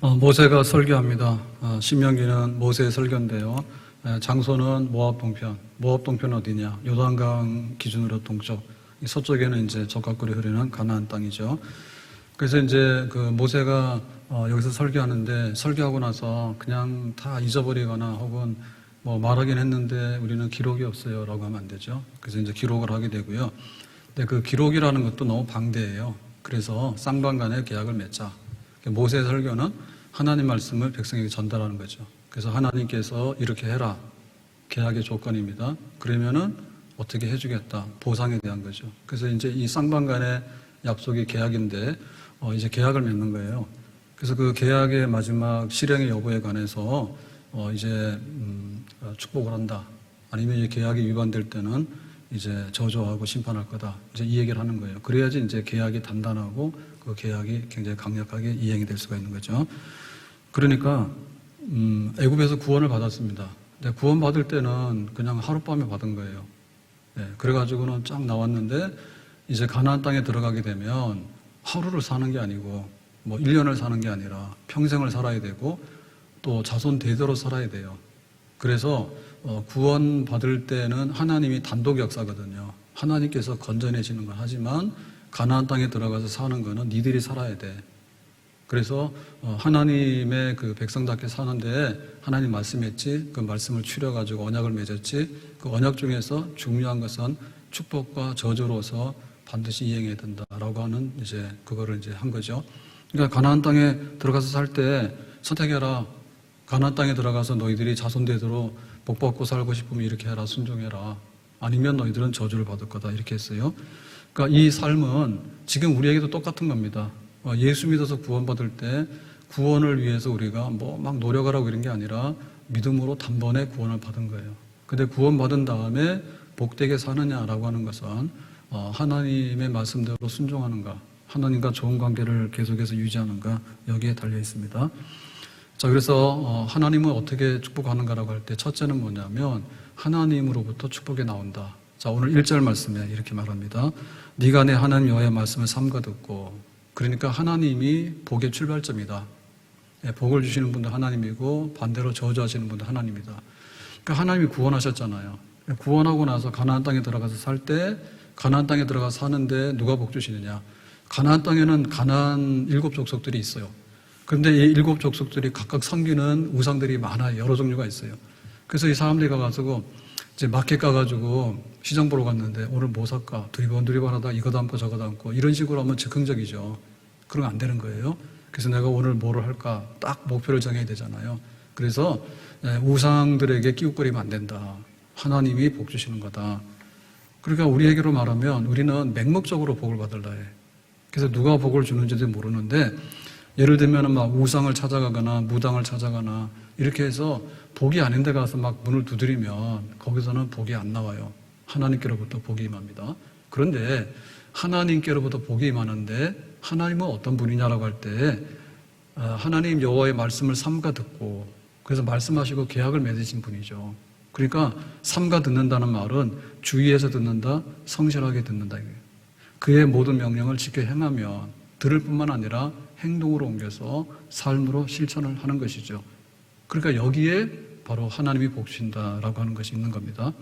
모세가 설교합니다. 신명기는 모세의 설교인데요. 장소는 모압 동편. 모압 동편은 어디냐? 요단강 기준으로 동쪽. 서쪽에는 이제 적각골이 흐르는 가나안 땅이죠. 그래서 이제 그 모세가 여기서 설교하는데, 설교하고 나서 그냥 다 잊어버리거나 혹은 뭐 말하긴 했는데 우리는 기록이 없어요라고 하면 안 되죠. 그래서 이제 기록을 하게 되고요. 근데 그 기록이라는 것도 너무 방대해요. 그래서 쌍방간에 계약을 맺자. 모세의 설교는 하나님 말씀을 백성에게 전달하는 거죠. 그래서 하나님께서 이렇게 해라. 계약의 조건입니다. 그러면은 어떻게 해주겠다. 보상에 대한 거죠. 그래서 이제 이 쌍방간의 약속이 계약인데, 이제 계약을 맺는 거예요. 그래서 그 계약의 마지막 실행의 여부에 관해서, 이제, 축복을 한다. 아니면 이 계약이 위반될 때는 이제 저주하고 심판할 거다. 이제 이 얘기를 하는 거예요. 그래야지 이제 계약이 단단하고 그 계약이 굉장히 강력하게 이행이 될 수가 있는 거죠. 그러니까 애굽에서 구원을 받았습니다. 근데 구원 받을 때는 그냥 하룻밤에 받은 거예요. 네, 그래가지고는 쫙 나왔는데 이제 가나안 땅에 들어가게 되면 하루를 사는 게 아니고 뭐 1년을 사는 게 아니라 평생을 살아야 되고 또 자손 대대로 살아야 돼요. 그래서 구원 받을 때는 하나님이 단독 역사거든요. 하나님께서 건져내시는 건 하지만 가나안 땅에 들어가서 사는 거는 니들이 살아야 돼. 그래서 하나님의 그 백성답게 사는데 하나님 말씀했지, 그 말씀을 추려가지고 언약을 맺었지, 그 언약 중에서 중요한 것은 축복과 저주로서 반드시 이행해야 된다라고 하는 이제 그거를 이제 한 거죠. 그러니까 가나안 땅에 들어가서 살 때 선택해라. 가나안 땅에 들어가서 너희들이 자손대대로 복 받고 살고 싶으면 이렇게 해라, 순종해라. 아니면 너희들은 저주를 받을 거다, 이렇게 했어요. 그러니까 이 삶은 지금 우리에게도 똑같은 겁니다. 예수 믿어서 구원받을 때 구원을 위해서 우리가 뭐 막 노력을 하고 이런 게 아니라 믿음으로 단번에 구원을 받은 거예요. 근데 구원받은 다음에 복되게 사느냐라고 하는 것은 하나님의 말씀대로 순종하는가, 하나님과 좋은 관계를 계속해서 유지하는가, 여기에 달려 있습니다. 자, 그래서 하나님은 어떻게 축복하는가라고 할 때 첫째는 뭐냐면 하나님으로부터 축복이 나온다. 자, 오늘 1절 말씀에 이렇게 말합니다. 네가 내 하나님 여호와의 말씀을 삼가 듣고. 그러니까 하나님이 복의 출발점이다. 복을 주시는 분도 하나님이고 반대로 저주하시는 분도 하나님이다. 그러니까 하나님이 구원하셨잖아요. 구원하고 나서 가나안 땅에 들어가서 살 때 가나안 땅에 들어가서 사는데 누가 복 주시느냐. 가나안 땅에는 가나안 7 족속들이 있어요. 그런데 이 7 족속들이 각각 섬기는 우상들이 많아요. 여러 종류가 있어요. 그래서 이 사람들이 가가지고 이제 마켓 가가지고 시장 보러 갔는데 오늘 뭐 살까? 두리번 하다 이거 담고 저거 담고 이런 식으로 하면 즉흥적이죠. 그러면 안 되는 거예요. 그래서 내가 오늘 뭐를 할까? 딱 목표를 정해야 되잖아요. 그래서 우상들에게 끼웃거리면 안 된다. 하나님이 복 주시는 거다. 그러니까 우리에게로 말하면 우리는 맹목적으로 복을 받으려 해. 그래서 누가 복을 주는지도 모르는데 예를 들면 막 우상을 찾아가거나 무당을 찾아가거나 이렇게 해서 복이 아닌 데 가서 막 문을 두드리면 거기서는 복이 안 나와요. 하나님께로부터 복이 임합니다. 그런데 하나님께로부터 복이 임하는데 하나님은 어떤 분이냐라고 할 때 하나님 여호와의 말씀을 삼가 듣고 그래서 말씀하시고 계약을 맺으신 분이죠. 그러니까 삼가 듣는다는 말은 주의해서 듣는다, 성실하게 듣는다 이거예요. 그의 모든 명령을 지켜 행하면 들을 뿐만 아니라 행동으로 옮겨서 삶으로 실천을 하는 것이죠. 그러니까 여기에 바로 하나님이 복 주신다라고 하는 것이 있는 겁니다.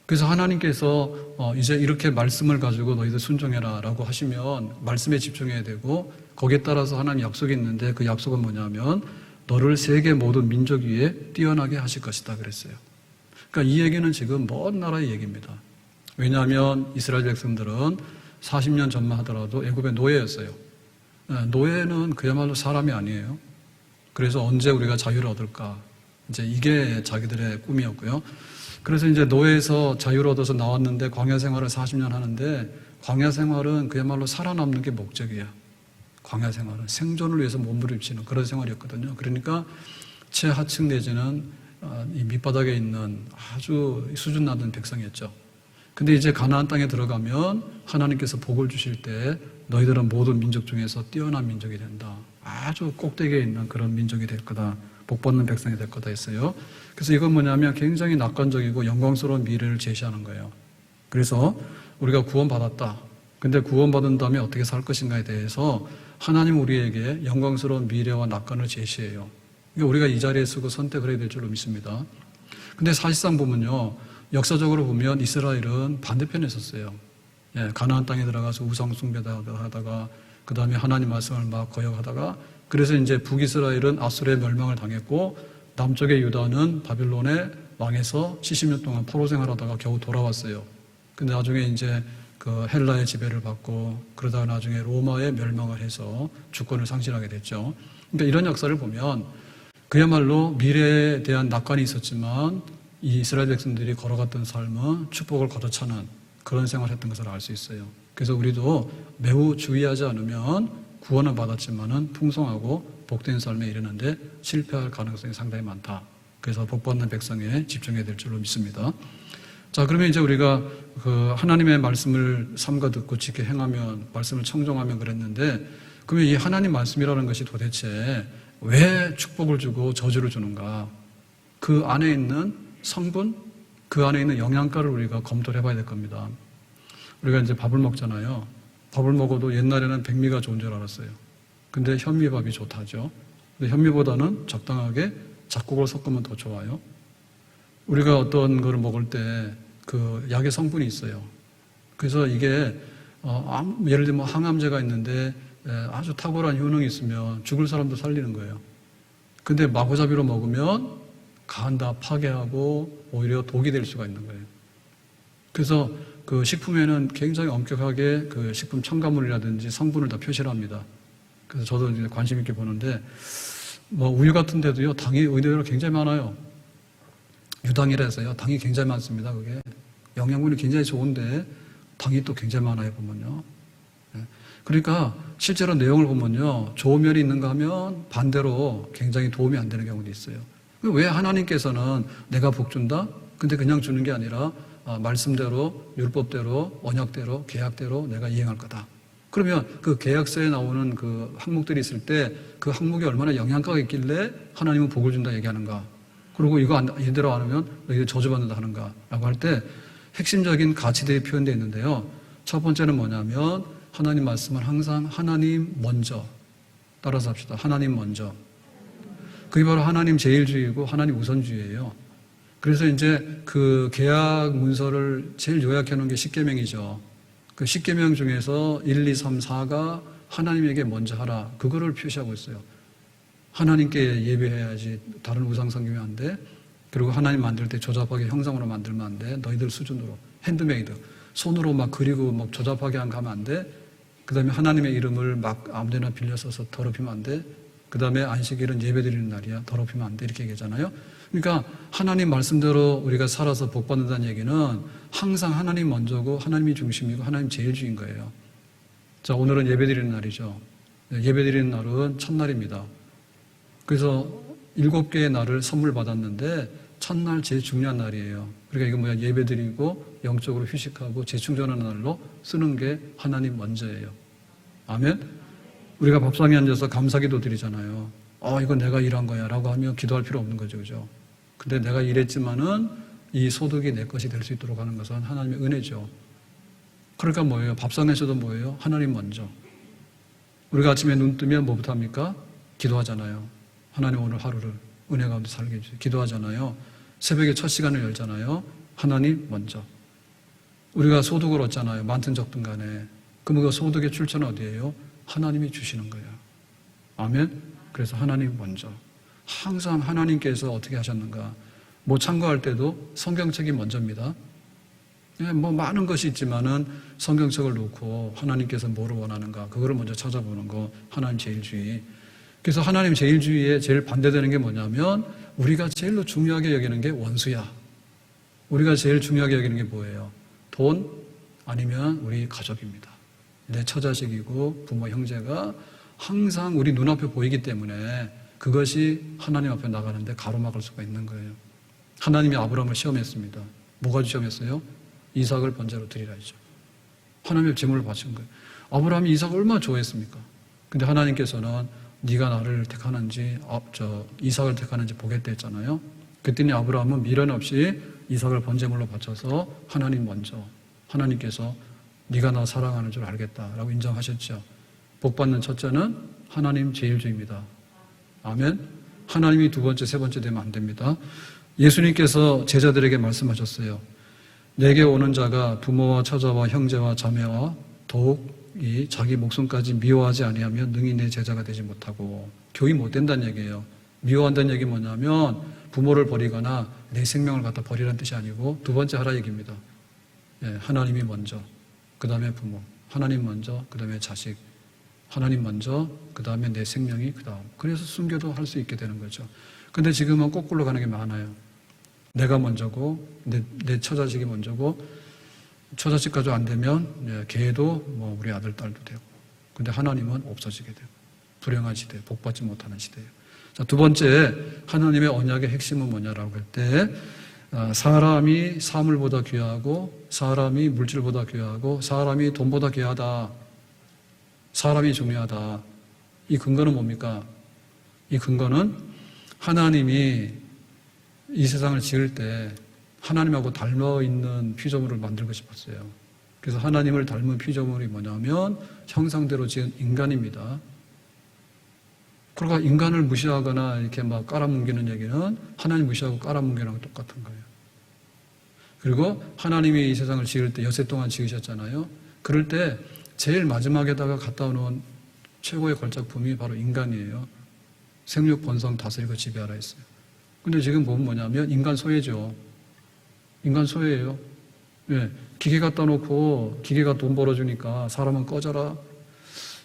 그래서 하나님께서 이제 이렇게 말씀을 가지고 너희들 순종해라 라고 하시면 말씀에 집중해야 되고 거기에 따라서 하나님 약속이 있는데 그 약속은 뭐냐면 너를 세계 모든 민족 위에 뛰어나게 하실 것이다 그랬어요. 그러니까 이 얘기는 지금 먼 나라의 얘기입니다. 왜냐하면 이스라엘 백성들은 40년 전만 하더라도 애굽의 노예였어요. 노예는 그야말로 사람이 아니에요. 그래서 언제 우리가 자유를 얻을까? 이제 이게 자기들의 꿈이었고요. 그래서 이제 노예에서 자유를 얻어서 나왔는데 광야 생활을 40년 하는데 광야 생활은 그야말로 살아남는 게 목적이야. 광야 생활은 생존을 위해서 몸부림치는 그런 생활이었거든요. 그러니까 최하층 내지는 이 밑바닥에 있는 아주 수준 낮은 백성이었죠. 근데 이제 가나안 땅에 들어가면 하나님께서 복을 주실 때 너희들은 모든 민족 중에서 뛰어난 민족이 된다. 아주 꼭대기에 있는 그런 민족이 될 거다. 복 받는 백성이 될 거다 했어요. 그래서 이건 뭐냐면 굉장히 낙관적이고 영광스러운 미래를 제시하는 거예요. 그래서 우리가 구원받았다. 근데 구원받은 다음에 어떻게 살 것인가에 대해서 하나님 우리에게 영광스러운 미래와 낙관을 제시해요. 그러니까 우리가 이 자리에 서고 선택을 해야 될 줄로 믿습니다. 근데 사실상 보면요, 역사적으로 보면 이스라엘은 반대편에 섰어요. 예, 가나안 땅에 들어가서 우상 숭배하다가 그 다음에 하나님 말씀을 막 거역하다가, 그래서 이제 북이스라엘은 아수르의 멸망을 당했고 남쪽의 유다는 바빌론의 왕에서 70년 동안 포로 생활하다가 겨우 돌아왔어요. 근데 나중에 이제 그 헬라의 지배를 받고 그러다가 나중에 로마의 멸망을 해서 주권을 상실하게 됐죠. 그러니까 이런 역사를 보면 그야말로 미래에 대한 낙관이 있었지만 이 이스라엘 백성들이 걸어갔던 삶은 축복을 걷어차는 그런 생활을 했던 것을 알 수 있어요. 그래서 우리도 매우 주의하지 않으면 구원은 받았지만은 풍성하고 복된 삶에 이르는데 실패할 가능성이 상당히 많다. 그래서 복받는 백성에 집중해야 될 줄로 믿습니다. 자, 그러면 이제 우리가 그 하나님의 말씀을 삼가 듣고 지켜 행하면, 말씀을 청종하면 그랬는데, 그러면 이 하나님 말씀이라는 것이 도대체 왜 축복을 주고 저주를 주는가? 그 안에 있는 성분, 그 안에 있는 영양가를 우리가 검토를 해봐야 될 겁니다. 우리가 이제 밥을 먹잖아요. 밥을 먹어도 옛날에는 백미가 좋은 줄 알았어요. 근데 현미밥이 좋다죠. 근데 현미보다는 적당하게 잡곡을 섞으면 더 좋아요. 우리가 어떤 거를 먹을 때 그 약의 성분이 있어요. 그래서 이게 예를 들면 항암제가 있는데 아주 탁월한 효능이 있으면 죽을 사람도 살리는 거예요. 근데 마구잡이로 먹으면 간 다 파괴하고 오히려 독이 될 수가 있는 거예요. 그래서 그 식품에는 굉장히 엄격하게 그 식품 첨가물이라든지 성분을 다 표시를 합니다. 그래서 저도 이제 관심 있게 보는데, 뭐 우유 같은 데도요, 당이 의외로 굉장히 많아요. 유당이라서요, 당이 굉장히 많습니다. 그게 영양분이 굉장히 좋은데 당이 또 굉장히 많아요, 보면요. 그러니까 실제로 내용을 보면요, 좋은 면이 있는가 하면 반대로 굉장히 도움이 안 되는 경우도 있어요. 왜 하나님께서는 내가 복 준다? 근데 그냥 주는 게 아니라 말씀대로, 율법대로, 언약대로, 계약대로 내가 이행할 거다. 그러면 그 계약서에 나오는 그 항목들이 있을 때 그 항목이 얼마나 영양가가 있길래 하나님은 복을 준다 얘기하는가? 그리고 이거 이대로 안 하면 너희들 저주받는다 하는가? 라고 할 때 핵심적인 가치들이 표현되어 있는데요. 첫 번째는 뭐냐면 하나님 말씀은 항상 하나님 먼저, 따라서 합시다. 하나님 먼저. 그게 바로 하나님 제일주의고 하나님 우선주의예요. 그래서 이제 그 계약 문서를 제일 요약해 놓은 게 십계명이죠. 그 십계명 중에서 1, 2, 3, 4가 하나님에게 먼저 하라. 그거를 표시하고 있어요. 하나님께 예배해야지 다른 우상 섬기면 안 돼. 그리고 하나님 만들 때 조잡하게 형상으로 만들면 안 돼. 너희들 수준으로. 핸드메이드. 손으로 막 그리고 막 조잡하게 가면 안 돼. 그 다음에 하나님의 이름을 막 아무데나 빌려 써서 더럽히면 안 돼. 그 다음에 안식일은 예배 드리는 날이야. 더럽히면 안 돼. 이렇게 얘기하잖아요. 그러니까 하나님 말씀대로 우리가 살아서 복 받는다는 얘기는 항상 하나님 먼저고 하나님이 중심이고 하나님 제일주의인 거예요. 자, 오늘은 예배 드리는 날이죠. 예배 드리는 날은 첫날입니다. 그래서 7개의 날을 선물 받았는데 첫날 제일 중요한 날이에요. 그러니까 이거 뭐야, 예배 드리고 영적으로 휴식하고 재충전하는 날로 쓰는 게 하나님 먼저예요. 아멘? 우리가 밥상에 앉아서 감사기도 드리잖아요. 이거 내가 일한 거야 라고 하면 기도할 필요 없는 거죠. 그죠? 근데 내가 일했지만은 이 소득이 내 것이 될 수 있도록 하는 것은 하나님의 은혜죠. 그러니까 뭐예요? 밥상에서도 뭐예요? 하나님 먼저. 우리가 아침에 눈 뜨면 뭐부터 합니까? 기도하잖아요. 하나님 오늘 하루를 은혜 가운데 살게 해주세요. 기도하잖아요. 새벽에 첫 시간을 열잖아요. 하나님 먼저. 우리가 소득을 얻잖아요. 많든 적든 간에. 그럼 그 소득의 출처는 어디예요? 하나님이 주시는 거예요. 아멘? 그래서 하나님 먼저. 항상 하나님께서 어떻게 하셨는가. 뭐 참고할 때도 성경책이 먼저입니다. 뭐 많은 것이 있지만은 성경책을 놓고 하나님께서 뭐를 원하는가. 그거를 먼저 찾아보는 거. 하나님 제일주의. 그래서 하나님 제일주의에 제일 반대되는 게 뭐냐면 우리가 제일로 중요하게 여기는 게 원수야. 우리가 제일 중요하게 여기는 게 뭐예요? 돈 아니면 우리 가족입니다. 내 처자식이고 부모 형제가 항상 우리 눈앞에 보이기 때문에 그것이 하나님 앞에 나가는데 가로막을 수가 있는 거예요. 하나님이 아브라함을 시험했습니다. 뭐가 시험했어요? 이삭을 번제로 드리라 했죠. 하나님의 제물을 바친 거예요. 아브라함이 이삭을 얼마나 좋아했습니까? 근데 하나님께서는 네가 나를 택하는지 이삭을 택하는지 보겠다 했잖아요. 그랬더니 아브라함은 미련 없이 이삭을 번제물로 바쳐서 하나님 먼저, 하나님께서 네가 나 사랑하는 줄 알겠다라고 인정하셨죠. 복받는 첫째는 하나님 제일주의입니다. 아멘. 하나님이 두 번째, 세 번째 되면 안 됩니다. 예수님께서 제자들에게 말씀하셨어요. 내게 오는 자가 부모와 처자와 형제와 자매와 더욱 이 자기 목숨까지 미워하지 아니하면 능히 내 제자가 되지 못하고, 교이 못 된다는 얘기예요. 미워한다는 얘기 뭐냐면 부모를 버리거나 내 생명을 갖다 버리라는 뜻이 아니고 두 번째 하라 얘기입니다. 예, 하나님이 먼저, 그 다음에 부모, 하나님 먼저, 그 다음에 자식, 하나님 먼저, 그 다음에 내 생명이 그 다음. 그래서 순교도 할 수 있게 되는 거죠. 근데 지금은 거꾸로 가는 게 많아요. 내가 먼저고 내 처자식이 먼저고, 처자식까지 안 되면 걔도 뭐 우리 아들 딸도 되고, 근데 하나님은 없어지게 되고 불행한 시대, 복받지 못하는 시대예요. 자, 두 번째 하나님의 언약의 핵심은 뭐냐라고 할 때, 사람이 사물보다 귀하고 사람이 물질보다 귀하고 사람이 돈보다 귀하다, 사람이 중요하다. 이 근거는 뭡니까? 이 근거는 하나님이 이 세상을 지을 때 하나님하고 닮아있는 피조물을 만들고 싶었어요. 그래서 하나님을 닮은 피조물이 뭐냐면 형상대로 지은 인간입니다. 그러니까 인간을 무시하거나 이렇게 막 깔아뭉개는 얘기는 하나님 무시하고 깔아뭉개는 거랑 똑같은 거예요. 그리고 하나님이 이 세상을 지을 때 여세 동안 지으셨잖아요. 그럴 때 제일 마지막에다가 갖다 놓은 최고의 걸작품이 바로 인간이에요. 생육 번성 다스리고 지배하라 했어요. 근데 지금 보면 뭐냐면 인간 소외죠. 인간 소외예요. 예, 기계 갖다 놓고 기계가 돈 벌어주니까 사람은 꺼져라.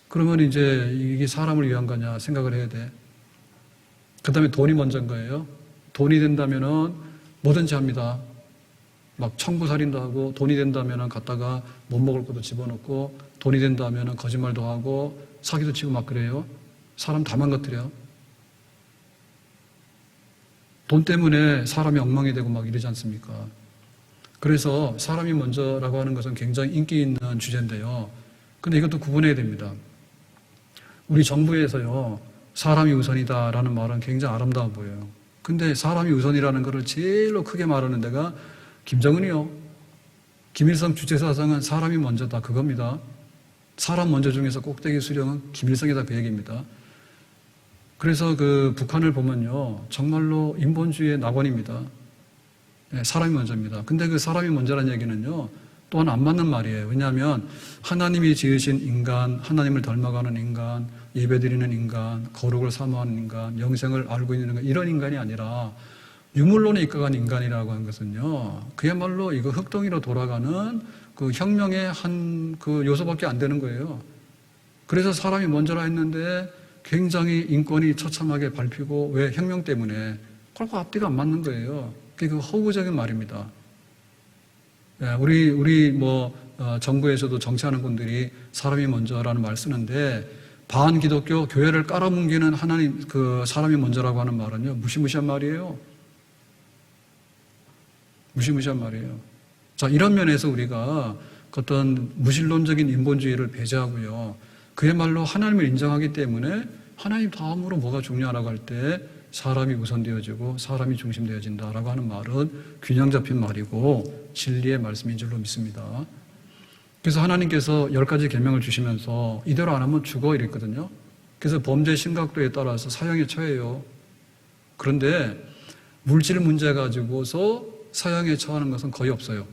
그러면 이제 이게 사람을 위한 거냐 생각을 해야 돼. 그 다음에 돈이 먼저인 거예요. 돈이 된다면은 뭐든지 합니다. 막 청부살인도 하고, 돈이 된다면은 갖다가 못 먹을 것도 집어넣고, 돈이 된다면은 거짓말도 하고 사기도 치고 막 그래요. 사람 다 망가뜨려. 돈 때문에 사람이 엉망이 되고 막 이러지 않습니까? 그래서 사람이 먼저라고 하는 것은 굉장히 인기 있는 주제인데요. 근데 이것도 구분해야 됩니다. 우리 정부에서요, 사람이 우선이다라는 말은 굉장히 아름다워 보여요. 근데 사람이 우선이라는 것을 제일로 크게 말하는 데가 김정은이요. 김일성 주체사상은 사람이 먼저다, 그겁니다. 사람 먼저 중에서 꼭대기 수령은 김일성이다, 그 얘기입니다. 그래서 그 북한을 보면요, 정말로 인본주의의 낙원입니다. 네, 사람이 먼저입니다. 근데 그 사람이 먼저라는 얘기는요, 또한 안 맞는 말이에요. 왜냐하면 하나님이 지으신 인간, 하나님을 닮아가는 인간, 예배드리는 인간, 거룩을 사모하는 인간, 영생을 알고 있는 인간, 이런 인간이 아니라 유물론에 입각한 인간이라고 하는 것은요, 그야말로 이거 흙덩이로 돌아가는 그 혁명의 한 그 요소밖에 안 되는 거예요. 그래서 사람이 먼저라 했는데 굉장히 인권이 처참하게 밟히고, 왜? 혁명 때문에. 그러고 앞뒤가 안 맞는 거예요. 그게 그 허구적인 말입니다. 우리 정부에서도 정치하는 분들이 사람이 먼저라는 말 쓰는데, 반기독교 교회를 깔아뭉개는 하나님, 그 사람이 먼저라고 하는 말은요, 무시무시한 말이에요. 무시무시한 말이에요. 자, 이런 면에서 우리가 어떤 무신론적인 인본주의를 배제하고요, 그야말로 하나님을 인정하기 때문에 하나님 다음으로 뭐가 중요하라고 할 때 사람이 우선되어지고 사람이 중심되어진다라고 하는 말은 균형 잡힌 말이고 진리의 말씀인 줄로 믿습니다. 그래서 하나님께서 10가지 계명을 주시면서 이대로 안 하면 죽어 이랬거든요. 그래서 범죄 심각도에 따라서 사형에 처해요. 그런데 물질 문제 가지고서 사형에 처하는 것은 거의 없어요.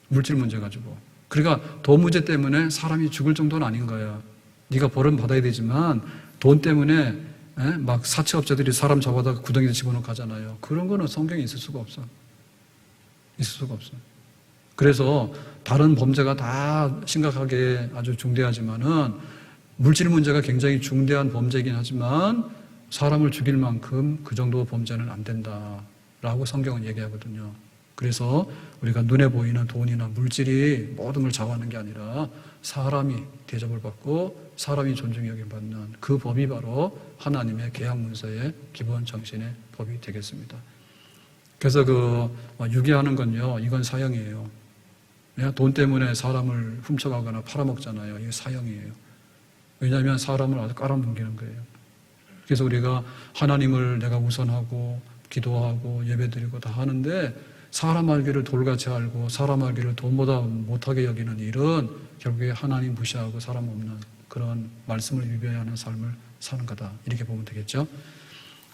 물질 문제 가지고. 그러니까 돈 문제 때문에 사람이 죽을 정도는 아닌 거야. 네가 벌은 받아야 되지만 돈 때문에 막 사채업자들이 사람 잡아다가 구덩이에 집어넣고 가잖아요. 그런 거는 성경에 있을 수가 없어. 있을 수가 없어. 그래서 다른 범죄가 다 심각하게 아주 중대하지만은 물질 문제가 굉장히 중대한 범죄이긴 하지만 사람을 죽일 만큼 그 정도 범죄는 안 된다라고 성경은 얘기하거든요. 그래서 우리가 눈에 보이는 돈이나 물질이 모든 걸 좌우하는 게 아니라 사람이 대접을 받고 사람이 존중이 여김받는 그 법이 바로 하나님의 계약 문서의 기본 정신의 법이 되겠습니다. 그래서 유괴하는 건요, 이건 사형이에요. 돈 때문에 사람을 훔쳐가거나 팔아먹잖아요. 이게 사형이에요. 왜냐하면 사람을 아주 깔아뭉개는 거예요. 그래서 우리가 하나님을 내가 우선하고 기도하고 예배드리고 다 하는데 사람 알기를 돌같이 알고 사람 알기를 돈보다 못하게 여기는 일은 결국에 하나님 무시하고 사람 없는 그런 말씀을 위배하는 삶을 사는 거다. 이렇게 보면 되겠죠.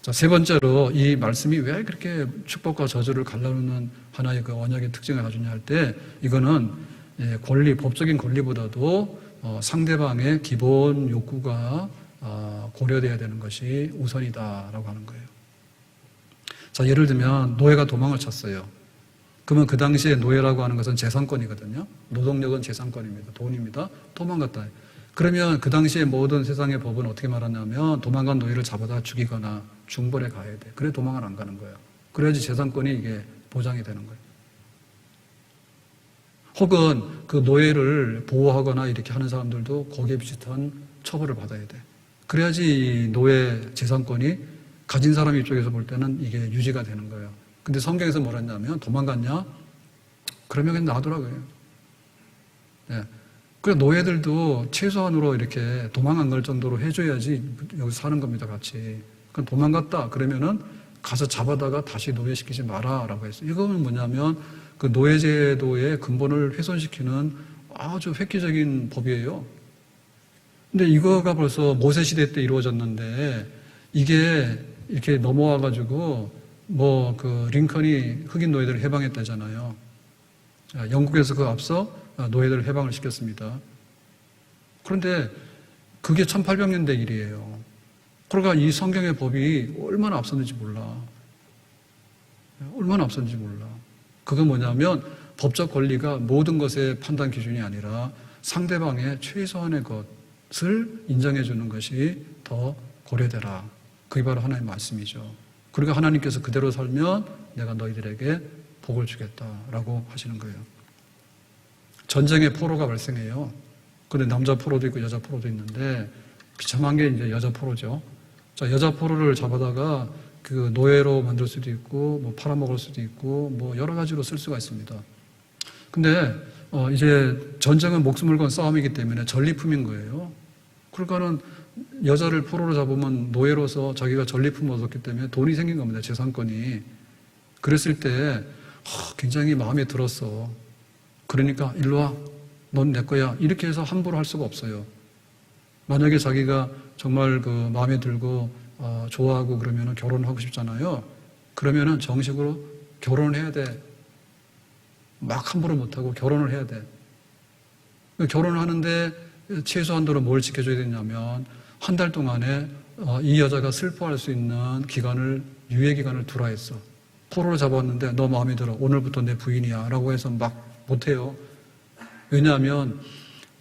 자, 세 번째로 이 말씀이 왜 그렇게 축복과 저주를 갈라놓는 하나의 그 언약의 특징을 가지냐 할 때 이거는 권리, 법적인 권리보다도 상대방의 기본 욕구가 고려돼야 되는 것이 우선이다라고 하는 거예요. 자, 예를 들면 노예가 도망을 쳤어요. 그러면 그 당시에 노예라고 하는 것은 재산권이거든요. 노동력은 재산권입니다. 돈입니다. 도망갔다. 그러면 그 당시에 모든 세상의 법은 어떻게 말하냐면 도망간 노예를 잡아다 죽이거나 중벌에 가야 돼. 그래 도망을 안 가는 거예요. 그래야지 재산권이 이게 보장이 되는 거예요. 혹은 그 노예를 보호하거나 이렇게 하는 사람들도 거기에 비슷한 처벌을 받아야 돼. 그래야지 노예 재산권이 가진 사람 입장에서 볼 때는 이게 유지가 되는 거예요. 근데 성경에서 뭐라 했냐면 도망갔냐? 그러면 그냥 놔두라고요. 네. 그래 노예들도 최소한으로 이렇게 도망 안 갈 정도로 해줘야지 여기서 사는 겁니다, 같이. 그럼 도망갔다 그러면은 가서 잡아다가 다시 노예시키지 마라라고 했어요. 이거는 뭐냐면 그 노예제도의 근본을 훼손시키는 아주 획기적인 법이에요. 근데 이거가 벌써 모세 시대 때 이루어졌는데 이게 이렇게 넘어와가지고 그 링컨이 흑인 노예들을 해방했다잖아요. 영국에서 그 앞서 노예들을 해방을 시켰습니다. 그런데 그게 1800년대 일이에요. 그러니까 이 성경의 법이 얼마나 앞섰는지 몰라. 얼마나 앞섰는지 몰라. 그건 뭐냐면 법적 권리가 모든 것의 판단 기준이 아니라 상대방의 최소한의 것을 인정해 주는 것이 더 고려되라. 그게 바로 하나님의 말씀이죠. 그리고 하나님께서 그대로 살면 내가 너희들에게 복을 주겠다라고 하시는 거예요. 전쟁에 포로가 발생해요. 그런데 남자 포로도 있고 여자 포로도 있는데 비참한 게 이제 여자 포로죠. 자, 여자 포로를 잡아다가 그 노예로 만들 수도 있고 뭐 팔아먹을 수도 있고 뭐 여러 가지로 쓸 수가 있습니다. 근데 이제 전쟁은 목숨을 건 싸움이기 때문에 전리품인 거예요. 그러니까는 여자를 포로로 잡으면 노예로서 자기가 전리품을 얻었기 때문에 돈이 생긴 겁니다. 재산권이. 그랬을 때 굉장히 마음에 들었어. 그러니까 일로 와. 넌 내 거야. 이렇게 해서 함부로 할 수가 없어요. 만약에 자기가 정말 그 마음에 들고 좋아하고 그러면은 결혼하고 싶잖아요. 그러면은 정식으로 결혼을 해야 돼. 막 함부로 못하고 결혼을 해야 돼. 결혼을 하는데 최소한도로 뭘 지켜줘야 되냐면 한 달 동안에 이 여자가 슬퍼할 수 있는 기간을 유예 기간을 두라 했어. 포로를 잡았는데 너 마음에 들어. 오늘부터 내 부인이야. 라고 해서 막 못해요. 왜냐하면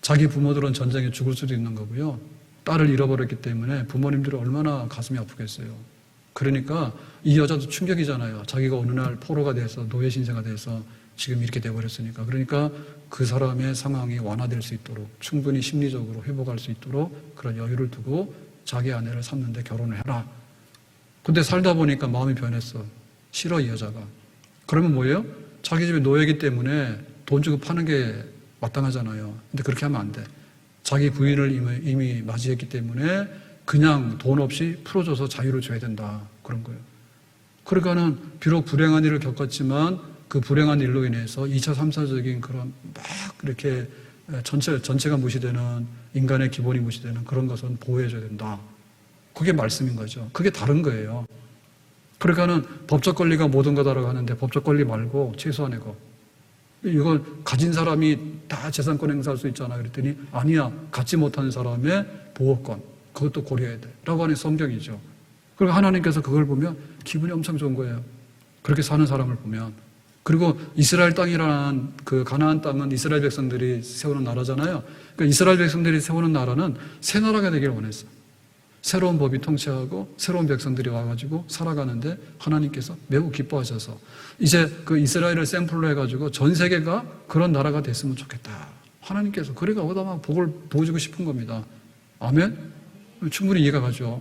자기 부모들은 전쟁에 죽을 수도 있는 거고요. 딸을 잃어버렸기 때문에 부모님들이 얼마나 가슴이 아프겠어요. 그러니까 이 여자도 충격이잖아요. 자기가 어느 날 포로가 돼서 노예 신세가 돼서 지금 이렇게 돼버렸으니까. 그러니까 그 사람의 상황이 완화될 수 있도록 충분히 심리적으로 회복할 수 있도록 그런 여유를 두고 자기 아내를 삼는데 결혼을 해라. 근데 살다 보니까 마음이 변했어. 싫어 이 여자가. 그러면 뭐예요? 자기 집에 노예이기 때문에 돈 주고 파는 게 마땅하잖아요. 근데 그렇게 하면 안 돼. 자기 부인을 이미 맞이했기 때문에 그냥 돈 없이 풀어줘서 자유를 줘야 된다. 그런 거예요. 그러니까는 비록 불행한 일을 겪었지만 그 불행한 일로 인해서 2차, 3차적인 그런 막 이렇게 전체가 무시되는 인간의 기본이 무시되는 그런 것은 보호해줘야 된다. 그게 말씀인 거죠. 그게 다른 거예요. 그러니까는 법적 권리가 모든 거다라고 하는데 법적 권리 말고 최소한의 거. 이걸 가진 사람이 다 재산권 행사할 수 있잖아. 그랬더니 아니야. 갖지 못하는 사람의 보호권. 그것도 고려해야 돼. 라고 하는 성경이죠. 그리고 하나님께서 그걸 보면 기분이 엄청 좋은 거예요. 그렇게 사는 사람을 보면. 그리고 이스라엘 땅이라는 그 가나안 땅은 이스라엘 백성들이 세우는 나라잖아요. 그러니까 이스라엘 백성들이 세우는 나라는 새 나라가 되길 원했어. 새로운 법이 통치하고 새로운 백성들이 와가지고 살아가는데 하나님께서 매우 기뻐하셔서 이제 그 이스라엘을 샘플로 해가지고 전 세계가 그런 나라가 됐으면 좋겠다. 하나님께서 그래가 오다 막 복을 부어주고 싶은 겁니다. 아멘? 충분히 이해가 가죠.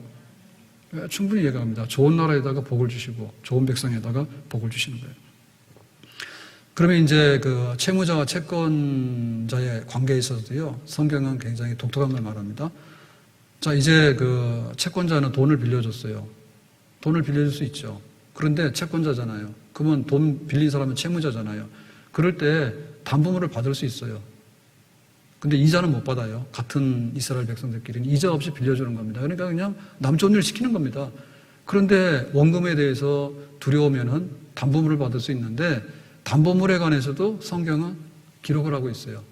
충분히 이해가 갑니다. 좋은 나라에다가 복을 주시고 좋은 백성에다가 복을 주시는 거예요. 그러면 이제 그 채무자와 채권자의 관계에 있어서도요, 성경은 굉장히 독특한 걸 말합니다. 자, 이제 그 채권자는 돈을 빌려줬어요. 돈을 빌려줄 수 있죠. 그런데 채권자잖아요. 그러면 돈 빌린 사람은 채무자잖아요. 그럴 때 담보물을 받을 수 있어요. 근데 이자는 못 받아요. 같은 이스라엘 백성들끼리는 이자 없이 빌려주는 겁니다. 그러니까 그냥 남 좋은 일 시키는 겁니다. 그런데 원금에 대해서 두려우면은 담보물을 받을 수 있는데 담보물에 관해서도 성경은 기록을 하고 있어요.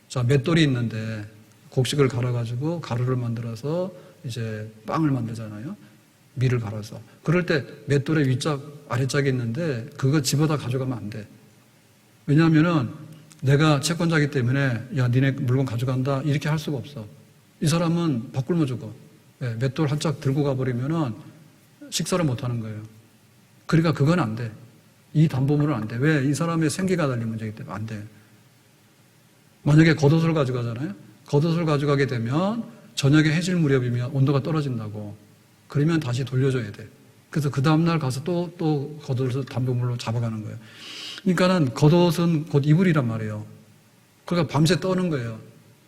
자, 맷돌이 있는데 곡식을 갈아가지고 가루를 만들어서 이제 빵을 만들잖아요. 밀을 갈아서. 그럴 때 맷돌의 윗짝, 아래짝이 있는데 그거 집어다 가져가면 안 돼. 왜냐하면은 내가 채권자이기 때문에 야, 니네 물건 가져간다 이렇게 할 수가 없어. 이 사람은 밥 굶어 죽어. 맷돌 한 짝 들고 가버리면은 식사를 못 하는 거예요. 그러니까 그건 안 돼. 이 담보물은 안 돼. 왜? 이 사람의 생계가 달린 문제이기 때문에 안 돼. 만약에 겉옷을 가져가잖아요. 겉옷을 가져가게 되면 저녁에 해질 무렵이면 온도가 떨어진다고. 그러면 다시 돌려줘야 돼. 그래서 그 다음날 가서 또 겉옷을 담보물로 잡아가는 거예요. 그러니까는 겉옷은 곧 이불이란 말이에요. 그러니까 밤새 떠는 거예요.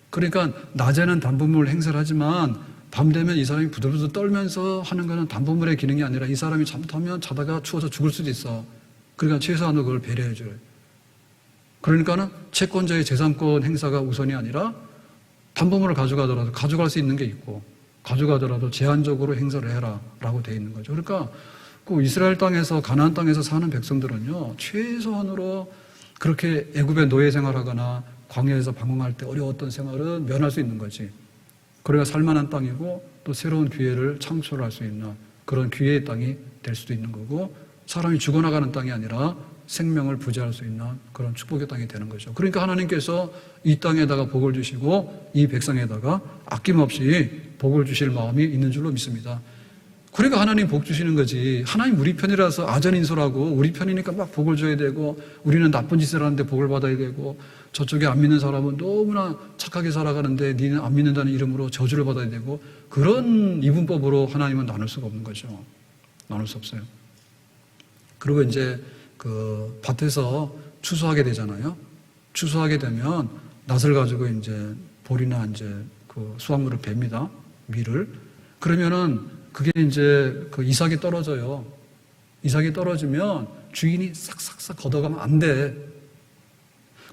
그러니까 낮에는 담보물 행사를 하지만 밤 되면 이 사람이 부들부들 떨면서 하는 거는 담보물의 기능이 아니라 이 사람이 잘못하면 자다가 추워서 죽을 수도 있어. 그러니까 최소한으로 그걸 배려해 줘요. 그러니까는 채권자의 재산권 행사가 우선이 아니라 담보물을 가져가더라도 가져갈 수 있는 게 있고 가져가더라도 제한적으로 행사를 해라 라고 되어 있는 거죠. 그러니까 그 이스라엘 땅에서 가나안 땅에서 사는 백성들은요 최소한으로 그렇게 애굽의 노예 생활하거나 광야에서 방황할 때 어려웠던 생활은 면할 수 있는 거지. 그래야 살만한 땅이고 또 새로운 기회를 창출할 수 있는 그런 기회의 땅이 될 수도 있는 거고 사람이 죽어나가는 땅이 아니라 생명을 부재할 수 있는 그런 축복의 땅이 되는 거죠. 그러니까 하나님께서 이 땅에다가 복을 주시고 이 백성에다가 아낌없이 복을 주실 마음이 있는 줄로 믿습니다. 그러니까 하나님 복 주시는 거지. 하나님 우리 편이라서 아전인솔하고 우리 편이니까 막 복을 줘야 되고 우리는 나쁜 짓을 하는데 복을 받아야 되고 저쪽에 안 믿는 사람은 너무나 착하게 살아가는데 니는 안 믿는다는 이름으로 저주를 받아야 되고 그런 이분법으로 하나님은 나눌 수가 없는 거죠. 나눌 수 없어요. 그리고 이제 그 밭에서 추수하게 되잖아요. 추수하게 되면 낫을 가지고 이제 볼이나 이제 그 수확물을 뱁니다. 밀을. 그러면은 그게 이제 그 이삭이 떨어져요. 이삭이 떨어지면 주인이 싹싹싹 걷어가면 안 돼.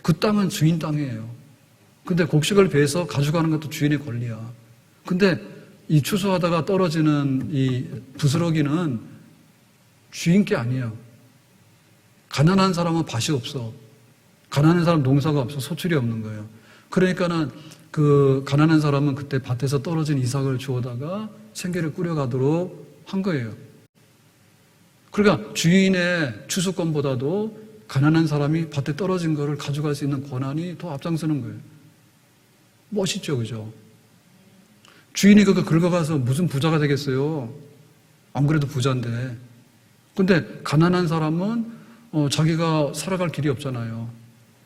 그 땅은 주인 땅이에요. 근데 곡식을 베서 가져가는 것도 주인의 권리야. 근데 이 추수하다가 떨어지는 이 부스러기는 주인 게 아니에요. 가난한 사람은 밭이 없어. 가난한 사람 농사가 없어. 소출이 없는 거예요. 그러니까는 그 가난한 사람은 그때 밭에서 떨어진 이삭을 주워다가 생계를 꾸려가도록 한 거예요. 그러니까 주인의 추수권보다도 가난한 사람이 밭에 떨어진 거를 가져갈 수 있는 권한이 더 앞장서는 거예요. 멋있죠, 그죠? 주인이 그거 긁어가서 무슨 부자가 되겠어요? 안 그래도 부자인데. 근데 가난한 사람은 자기가 살아갈 길이 없잖아요.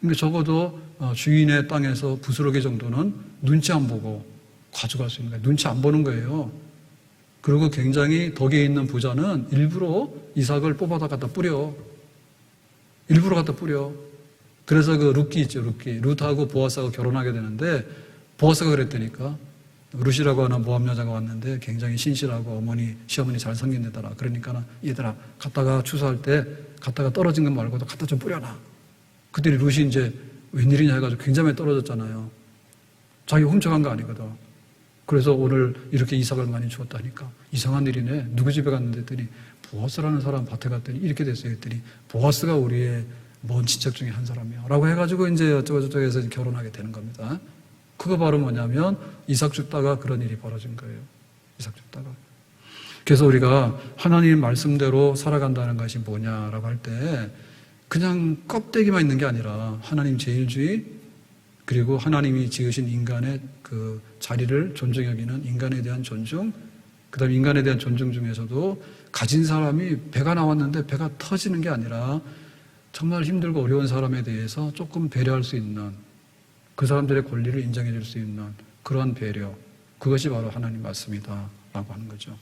그러니까 적어도 주인의 땅에서 부스러기 정도는 눈치 안 보고 가져갈 수 있는 거예요. 눈치 안 보는 거예요. 그리고 굉장히 덕에 있는 부자는 일부러 이삭을 뽑아다 갖다 뿌려. 일부러 갖다 뿌려. 그래서 그 룻기 있죠, 룻기. 룻하고 보아스하고 결혼하게 되는데 보아스가 그랬다니까. 룻이라고 하는 모압 여자가 왔는데 굉장히 신실하고 어머니, 시어머니 잘 섬긴 데더라. 그러니까 얘들아, 갔다가 추수할 때 갔다가 떨어진 것 말고도 갖다 좀 뿌려라. 그때 룻이 이제 웬일이냐 해가지고 굉장히 떨어졌잖아요. 자기 훔쳐간 거 아니거든. 그래서 오늘 이렇게 이삭을 많이 주었다니까. 이상한 일이네. 누구 집에 갔는데 했더니 보아스라는 사람 밭에 갔더니 이렇게 됐어요. 했더니 보아스가 우리의 먼 친척 중에 한 사람이야. 라고 해가지고 이제 어쩌고저쩌고 해서 결혼하게 되는 겁니다. 그거 바로 뭐냐면 이삭 줍다가 그런 일이 벌어진 거예요. 이삭 줍다가. 그래서 우리가 하나님 말씀대로 살아간다는 것이 뭐냐라고 할 때 그냥 껍데기만 있는 게 아니라 하나님 제일주의 그리고 하나님이 지으신 인간의 그 자리를 존중 여기는 인간에 대한 존중, 그 다음에 인간에 대한 존중 중에서도 가진 사람이 배가 나왔는데 배가 터지는 게 아니라 정말 힘들고 어려운 사람에 대해서 조금 배려할 수 있는 그 사람들의 권리를 인정해 줄 수 있는 그러한 배려, 그것이 바로 하나님 말씀이다 라고 하는 거죠.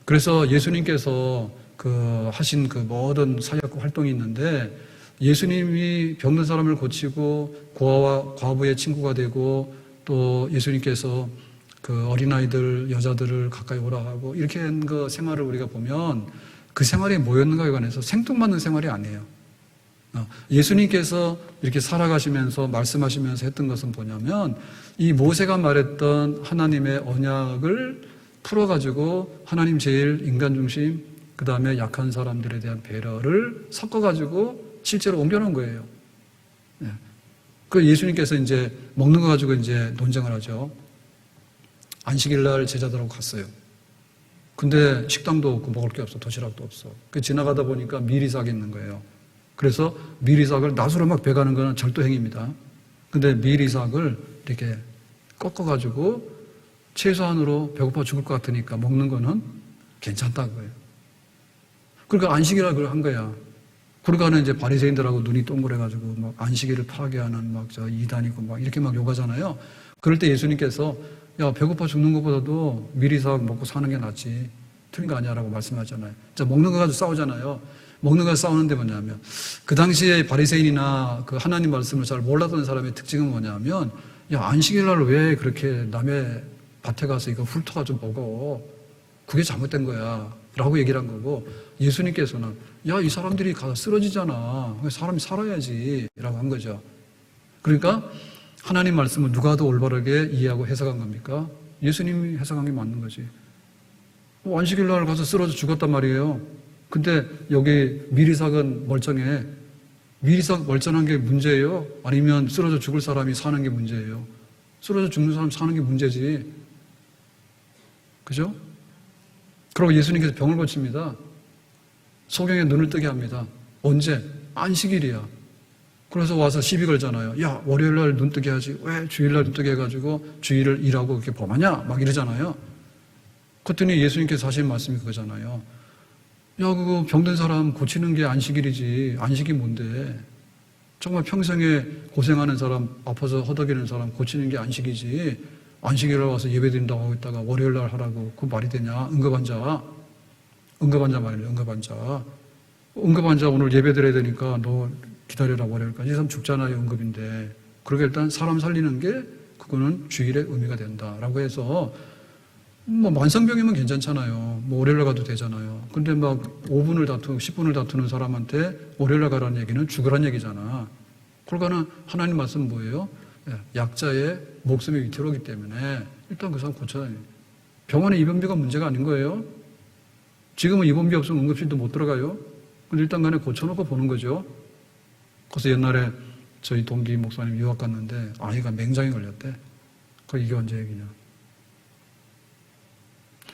그래서 예수님께서 그 하신 그 모든 사역 활동이 있는데 예수님이 병든 사람을 고치고 고아와 과부의 친구가 되고 또 예수님께서 그 어린아이들, 여자들을 가까이 오라 하고 이렇게 한 그 생활을 우리가 보면 그 생활이 뭐였는가에 관해서 생뚱맞는 생활이 아니에요. 예수님께서 이렇게 살아가시면서 말씀하시면서 했던 것은 뭐냐면 이 모세가 말했던 하나님의 언약을 풀어가지고 하나님 제일 인간 중심, 그 다음에 약한 사람들에 대한 배려를 섞어가지고 실제로 옮겨놓은 거예요. 그 예수님께서 이제 먹는 거 가지고 이제 논쟁을 하죠. 안식일 날 제자들하고 갔어요. 근데 식당도 없고 먹을 게 없어. 도시락도 없어. 그 지나가다 보니까 미리삭이 있는 거예요. 그래서 미리삭을 낫으로 막 베가는 거는 절도행위입니다. 근데 미리삭을 이렇게 꺾어가지고 최소한으로 배고파 죽을 것 같으니까 먹는 거는 괜찮다고요. 그러니까 안식일날 그걸 한 거야. 그러니까는 이제 바리새인들하고 눈이 동그래가지고 막 안식일을 파괴하는 막 저 이단이고 막 이렇게 막 욕하잖아요. 그럴 때 예수님께서 야, 배고파 죽는 것보다도 미리삭 먹고 사는 게 낫지. 틀린 거 아니야라고 말씀하잖아요. 자, 먹는 거 가지고 싸우잖아요. 먹는 거 싸우는데 뭐냐면 그 당시에 바리새인이나 그 하나님 말씀을 잘 몰랐던 사람의 특징은 뭐냐면 야, 안식일 날 왜 그렇게 남의 밭에 가서 이거 훑어가지고 먹어? 그게 잘못된 거야. 라고 얘기를 한 거고 예수님께서는 야, 이 사람들이 가서 쓰러지잖아. 사람이 살아야지. 라고 한 거죠. 그러니까 하나님 말씀을 누가 더 올바르게 이해하고 해석한 겁니까? 예수님이 해석한 게 맞는 거지. 안식일 날 가서 쓰러져 죽었단 말이에요. 근데 여기 미리삭은 멀쩡해. 미리삭 멀쩡한 게 문제예요? 아니면 쓰러져 죽을 사람이 사는 게 문제예요? 쓰러져 죽는 사람 사는 게 문제지. 그죠? 그리고 예수님께서 병을 고칩니다. 소경의 눈을 뜨게 합니다. 언제? 안식일이야. 그래서 와서 시비 걸잖아요. 야, 월요일날 눈 뜨게 하지. 왜 주일날 눈 뜨게 해가지고 주일을 일하고 그렇게 범하냐? 막 이러잖아요. 그랬더니 예수님께서 하신 말씀이 그거잖아요. 야, 그거 병든 사람 고치는 게 안식일이지. 안식이 뭔데? 정말 평생에 고생하는 사람, 아파서 허덕이는 사람 고치는 게 안식이지. 안식일에 와서 예배 드린다고 하고 있다가 월요일날 하라고 그 말이 되냐? 응급환자 말이에요. 응급환자 오늘 예배 드려야 되니까 너 기다려라 월요일까지. 이 사람 죽잖아요. 응급인데. 그러게 일단 사람 살리는 게 그거는 주일의 의미가 된다라고 해서 뭐 만성병이면 괜찮잖아요. 뭐 월요일날 가도 되잖아요. 근데 막 5분을 다투고 10분을 다투는 사람한테 월요일날 가라는 얘기는 죽으란 얘기잖아. 그러니까는 하나님 말씀 뭐예요? 약자의 목숨이 위태로우기 때문에 일단 그 사람 고쳐야 해요. 병원에 입원비가 문제가 아닌 거예요. 지금은 입원비 없으면 응급실도 못 들어가요. 근데 일단 간에 고쳐놓고 보는 거죠. 그래서 옛날에 저희 동기 목사님 유학 갔는데 아이가 맹장에 걸렸대. 이게 언제 얘기냐.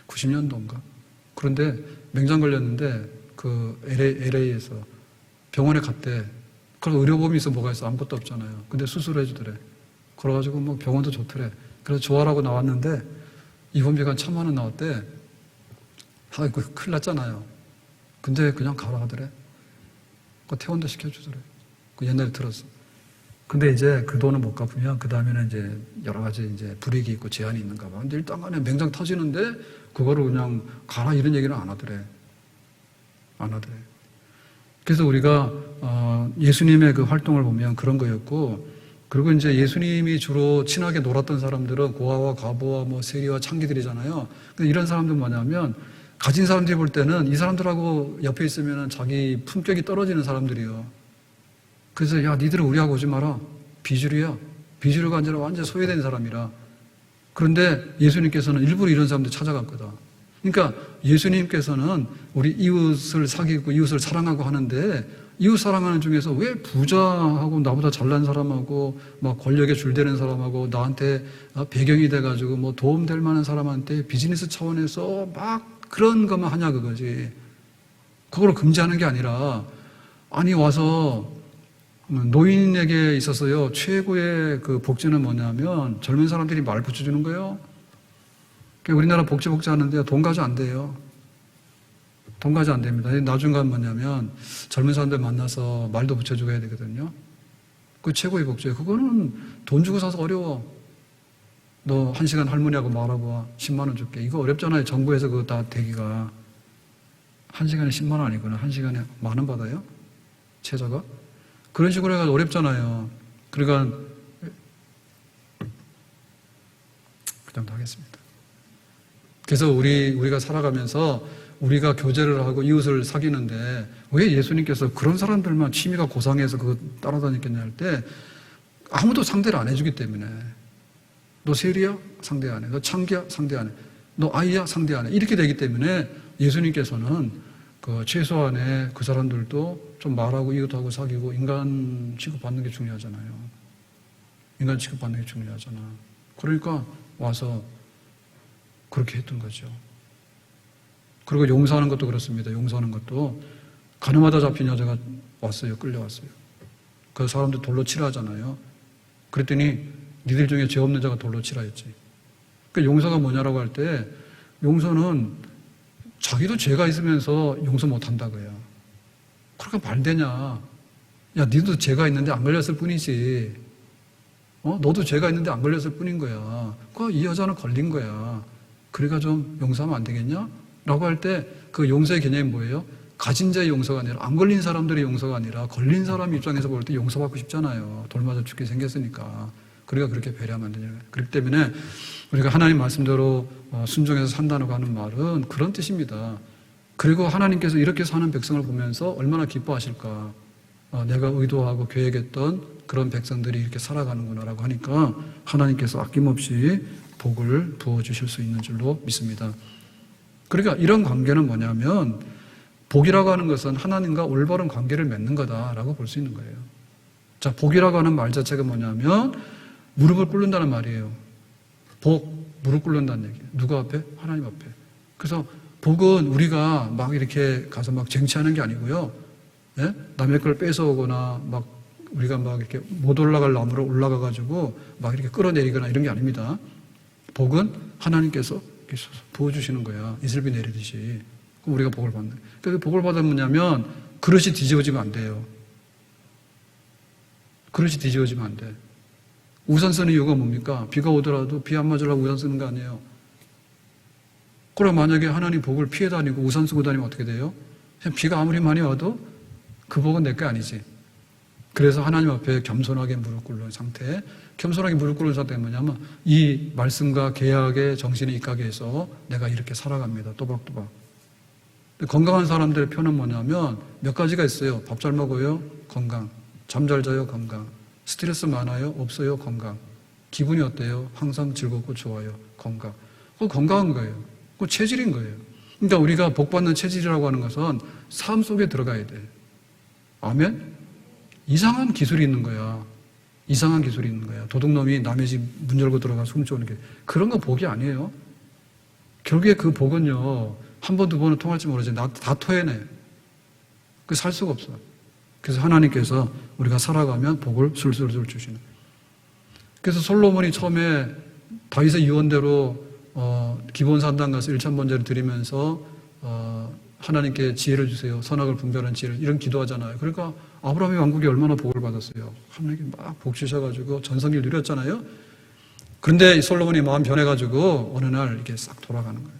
90년도인가? 그런데 맹장 걸렸는데 그 LA에서 병원에 갔대. 그럼 의료보험이 있어 뭐가 있어? 아무것도 없잖아요. 근데 수술해 주더래. 그래가지고 뭐 병원도 좋더래. 그래서 좋아라고 나왔는데 입원비가 한 1,000만 원 나왔대. 아이고 큰일 났잖아요. 근데 그냥 가라 하더래. 그 퇴원도 시켜주더래. 그 옛날에 들었어. 근데 이제 그 돈을 못 갚으면 그 다음에는 이제 여러 가지 이제 불이익이 있고 제한이 있는가 봐. 근데 일단 간에 맹장 터지는데 그거를 그냥 가라 이런 얘기는 안 하더래. 안 하더래. 그래서 우리가 예수님의 그 활동을 보면 그런 거였고, 그리고 이제 예수님이 주로 친하게 놀았던 사람들은 고아와 과부와 뭐 세리와 창기들이잖아요. 근데 이런 사람들은 뭐냐면 가진 사람들이 볼 때는 이 사람들하고 옆에 있으면 자기 품격이 떨어지는 사람들이에요. 그래서 야, 니들은 우리하고 오지 마라. 비주류야. 비주류가 아니라 완전 소외된 사람이라. 그런데 예수님께서는 일부러 이런 사람들 찾아갔거든. 그러니까 예수님께서는 우리 이웃을 사귀고 이웃을 사랑하고 하는데 이웃 사랑하는 중에서 왜 부자하고 나보다 잘난 사람하고 막 권력에 줄대는 사람하고 나한테 배경이 돼가지고 뭐 도움될 만한 사람한테 비즈니스 차원에서 막 그런 것만 하냐 그거지. 그걸 금지하는 게 아니라 아니 와서 노인에게 있어서요 최고의 그 복지는 뭐냐면 젊은 사람들이 말 붙여주는 거예요. 우리나라 복지 하는데요 돈 가져 안 돼요. 돈 가져 안 됩니다. 나중 가면 뭐냐면 젊은 사람들 만나서 말도 붙여주고 해야 되거든요. 그 최고의 복지예요. 그거는 돈 주고 사서 어려워. 너 1시간 할머니하고 말하고 와. 10만 원 줄게. 이거 어렵잖아요. 정부에서 그거 다 대기가. 1시간에 10만 원 아니구나. 1시간에 10,000원 받아요? 최저가? 그런 식으로 해가지고 어렵잖아요. 그러니까 그 정도 하겠습니다. 그래서 우리가 살아가면서 우리가 교제를 하고 이웃을 사귀는데 왜 예수님께서 그런 사람들만 취미가 고상해서 그거 따라다녔겠냐 할 때 아무도 상대를 안 해주기 때문에 너 세리야? 상대 안 해. 너 창기야? 상대 안 해. 너 아이야? 상대 안 해. 이렇게 되기 때문에 예수님께서는 그 최소한의 그 사람들도 좀 말하고 이웃하고 사귀고 인간 취급받는 게 중요하잖아요. 인간 취급받는 게 중요하잖아. 그러니까 와서 그렇게 했던 거죠. 그리고 용서하는 것도 그렇습니다. 용서하는 것도 가늠하다 잡힌 여자가 왔어요. 끌려왔어요. 그 사람들 돌로 치라 하잖아요. 그랬더니 니들 중에 죄 없는 자가 돌로 치라 했지. 그러니까 용서가 뭐냐라고 할 때 용서는 자기도 죄가 있으면서 용서 못한다 그래요. 그러니까 말되냐. 야, 니도 죄가 있는데 안 걸렸을 뿐이지. 너도 죄가 있는데 안 걸렸을 뿐인 거야. 이 여자는 걸린 거야. 그러니까 좀 용서하면 안 되겠냐? 라고 할 때 그 용서의 개념이 뭐예요? 가진 자의 용서가 아니라 안 걸린 사람들의 용서가 아니라 걸린 사람 입장에서 볼 때 용서받고 싶잖아요. 돌 맞아 죽게 생겼으니까. 그러니까 그렇게 배려하면 안 되냐. 그렇기 때문에 우리가 하나님 말씀대로 순종해서 산다고 하는 말은 그런 뜻입니다. 그리고 하나님께서 이렇게 사는 백성을 보면서 얼마나 기뻐하실까. 내가 의도하고 계획했던 그런 백성들이 이렇게 살아가는구나라고 하니까 하나님께서 아낌없이 복을 부어주실 수 있는 줄로 믿습니다. 그러니까 이런 관계는 뭐냐면 복이라고 하는 것은 하나님과 올바른 관계를 맺는 거다라고 볼 수 있는 거예요. 자, 복이라고 하는 말 자체가 뭐냐면 무릎을 꿇는다는 말이에요. 복, 무릎 꿇는다는 얘기예요. 누구 앞에? 하나님 앞에. 그래서 복은 우리가 막 이렇게 가서 막 쟁취하는 게 아니고요. 예? 남의 걸 뺏어오거나 막 우리가 막 이렇게 못 올라갈 나무로 올라가가지고 막 이렇게 끌어내리거나 이런 게 아닙니다. 복은 하나님께서 부어주시는 거야. 이슬비 내리듯이. 그럼 우리가 복을 받는 거예요. 그러니까 복을 받으면 뭐냐면 그릇이 뒤집어지면 안 돼요. 그릇이 뒤집어지면 안 돼. 우산 쓰는 이유가 뭡니까? 비가 오더라도 비 안 맞으려고 우산 쓰는 거 아니에요. 그럼 만약에 하나님 복을 피해 다니고 우산 쓰고 다니면 어떻게 돼요? 비가 아무리 많이 와도 그 복은 내 게 아니지. 그래서 하나님 앞에 겸손하게 무릎 꿇는 상태, 겸손하게 무릎 꿇는 상태가 뭐냐면 이 말씀과 계약의 정신에 입각해 해서 내가 이렇게 살아갑니다. 또박또박. 건강한 사람들의 표는 뭐냐면 몇 가지가 있어요. 밥 잘 먹어요? 건강. 잠 잘 자요? 건강. 스트레스 많아요? 없어요? 건강. 기분이 어때요? 항상 즐겁고 좋아요? 건강. 그거 건강한 거예요. 그거 체질인 거예요. 그러니까 우리가 복받는 체질이라고 하는 것은 삶 속에 들어가야 돼. 아멘? 이상한 기술이 있는 거야. 이상한 기술이 있는 거야. 도둑놈이 남의 집 문 열고 들어가서 훔쳐오는 게. 그런 거 복이 아니에요. 결국에 그 복은요, 한 번, 두 번은 통할지 모르지. 다 토해내. 그 살 수가 없어. 그래서 하나님께서 우리가 살아가면 복을 술술술 주시는. 그래서 솔로몬이 처음에 다윗의 유언대로 기본 산당 가서 일천번제를 드리면서 하나님께 지혜를 주세요. 선악을 분별하는 지혜를. 이런 기도하잖아요. 그러니까 아브라함의 왕국이 얼마나 복을 받았어요. 하나님께 막 복 주셔가지고 전성기를 누렸잖아요. 그런데 솔로몬이 마음 변해가지고 어느 날 이렇게 싹 돌아가는 거예요.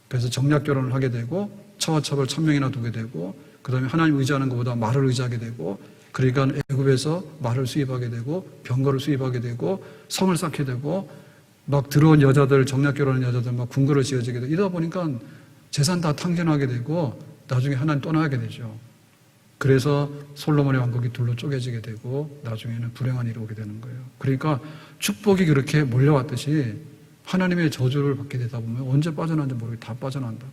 그래서 정략 결혼을 하게 되고 처와첩을 1000명이나 두게 되고 그 다음에 하나님 의지하는 것보다 말을 의지하게 되고 그러니까 애굽에서 말을 수입하게 되고 병거를 수입하게 되고 성을 쌓게 되고 막 들어온 여자들 정략 결혼한 여자들 막 궁궐을 지어지게 되고 이러다 보니까 재산 다 탕진하게 되고 나중에 하나님 떠나게 되죠. 그래서 솔로몬의 왕국이 둘로 쪼개지게 되고 나중에는 불행한 일이 오게 되는 거예요. 그러니까 축복이 그렇게 몰려왔듯이 하나님의 저주를 받게 되다 보면 언제 빠져나는지 모르게 다 빠져난다.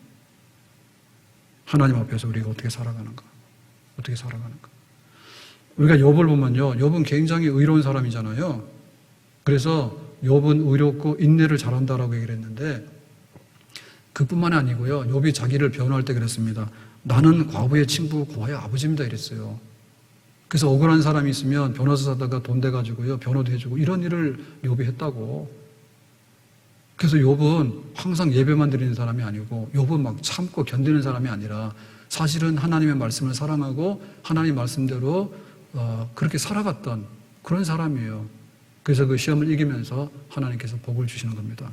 하나님 앞에서 우리가 어떻게 살아가는가? 어떻게 살아가는가? 우리가 욥을 보면요. 욥은 굉장히 의로운 사람이잖아요. 그래서 욥은 의롭고 인내를 잘한다라고 얘기를 했는데 그뿐만이 아니고요. 욥이 자기를 변호할 때 그랬습니다. 나는 과부의 친구, 고아의 아버지입니다 이랬어요. 그래서 억울한 사람이 있으면 변호사 사다가 돈 대가지고요. 변호도 해주고 이런 일을 욥이 했다고. 그래서 욥은 항상 예배만 드리는 사람이 아니고 욥은 막 참고 견디는 사람이 아니라 사실은 하나님의 말씀을 사랑하고 하나님 말씀대로 그렇게 살아갔던 그런 사람이에요. 그래서 그 시험을 이기면서 하나님께서 복을 주시는 겁니다.